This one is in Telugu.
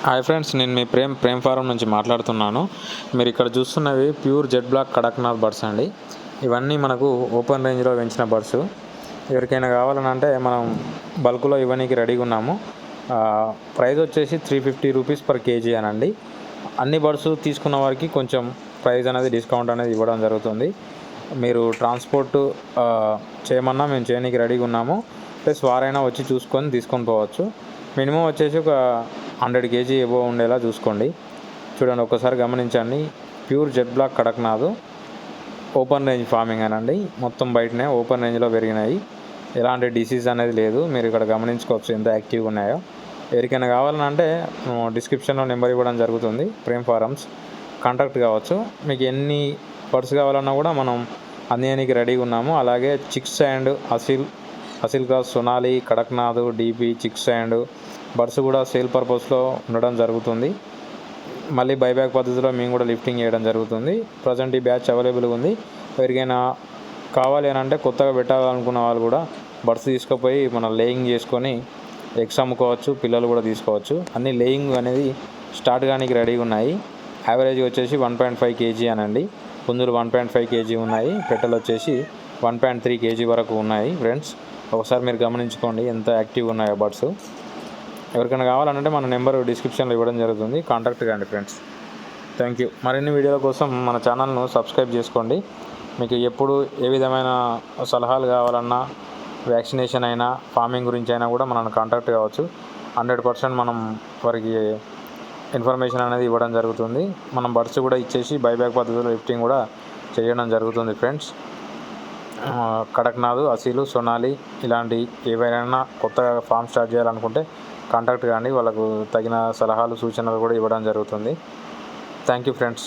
హాయ్ ఫ్రెండ్స్, నేను మీ ప్రేమ్ ఫారం నుంచి మాట్లాడుతున్నాను. మీరు ఇక్కడ చూస్తున్నవి pure Z black Kadaknath birds అండి. ఇవన్నీ మనకు ఓపెన్ రేంజ్లో పెంచిన బర్డ్స్. ఎవరికైనా కావాలని అంటే మనం బల్క్లో ఇవ్వడానికి రెడీగా ఉన్నాము. ప్రైస్ వచ్చేసి 350 రూపీస్ పర్ కేజీ అనండి. అన్ని బర్డ్స్ తీసుకున్న వారికి కొంచెం ప్రైస్ అనేది డిస్కౌంట్ అనేది ఇవ్వడం జరుగుతుంది. మీరు ట్రాన్స్పోర్ట్ చేయమన్నా మేము చేయడానికి రెడీగా ఉన్నాము. ప్లస్ వారైనా వచ్చి చూసుకొని తీసుకొని పోవచ్చు. మినిమం వచ్చేసి ఒక 100 కేజీ ఎబో ఉండేలా చూసుకోండి. చూడండి, ఒక్కసారి గమనించండి. Pure Z black Kadaknath open range farming అనండి. మొత్తం బయటనే ఓపెన్ రేంజ్లో పెరిగినాయి. ఎలాంటి డిసీజ్ అనేది లేదు. మీరు ఇక్కడ గమనించుకోవచ్చు ఎంత యాక్టివ్గా ఉన్నాయో. ఎవరికైనా కావాలంటే డిస్క్రిప్షన్లో నెంబర్ ఇవ్వడం జరుగుతుంది. ప్రేమ్ ఫారమ్స్ కాంటాక్ట్ కావచ్చు. మీకు ఎన్ని బర్డ్స్ కావాలన్నా కూడా మనం అందించడానికి రెడీగా ఉన్నాము. అలాగే chicks and Aseel cross, Sonali, Kadaknath, DP, chicks and birds కూడా సేల్ పర్పస్లో ఉండడం జరుగుతుంది. మళ్ళీ బైబ్యాక్ పద్ధతిలో మేము కూడా లిఫ్టింగ్ చేయడం జరుగుతుంది. ప్రజెంట్ ఈ బ్యాచ్ అవైలబుల్గా ఉంది. ఎవరికైనా కావాలి అని అంటే కొత్తగా పెట్టాలనుకున్న వాళ్ళు కూడా బర్డ్స్ తీసుకుపోయి మనం లేయింగ్ చేసుకొని ఎగ్స్ అమ్ముకోవచ్చు, పిల్లలు కూడా తీసుకోవచ్చు. అన్ని లేయింగ్ అనేది స్టార్ట్ కానీ రెడీగా ఉన్నాయి. యావరేజ్ వచ్చేసి 1.5 కేజీ అనండి. పుంజులు 1.5 కేజీ ఉన్నాయి. పెట్టెలు వచ్చేసి 1.3 కేజీ వరకు ఉన్నాయి. ఫ్రెండ్స్, ఒకసారి మీరు గమనించుకోండి ఎంత యాక్టివ్గా ఉన్నాయో బర్డ్స్. ఎవరికైనా కావాలంటే మన నెంబర్ డిస్క్రిప్షన్లో ఇవ్వడం జరుగుతుంది. కాంటాక్ట్ కండి ఫ్రెండ్స్. Thank you. మరిన్ని వీడియోల కోసం మన ఛానల్ను సబ్స్క్రైబ్ చేసుకోండి. మీకు ఎప్పుడు ఏ విధమైన సలహాలు కావాలన్నా, వ్యాక్సినేషన్ అయినా, ఫార్మింగ్ గురించి అయినా కూడా మనల్ని కాంటాక్ట్ కావచ్చు. 100% మనం వారికి ఇన్ఫర్మేషన్ అనేది ఇవ్వడం జరుగుతుంది. మనం బర్డ్స్ కూడా ఇచ్చేసి బైబ్యాక్ పద్ధతిలో లిఫ్టింగ్ కూడా చేయడం జరుగుతుంది. ఫ్రెండ్స్, కడక్నాథ్, అసీలు, సొనాలి ఇలాంటి ఏవైనా కొత్తగా ఫామ్ స్టార్ట్ చేయాలనుకుంటే కాంటాక్ట్ కానీ వాళ్ళకు తగిన సలహాలు, సూచనలు కూడా ఇవ్వడం జరుగుతుంది. Thank you friends.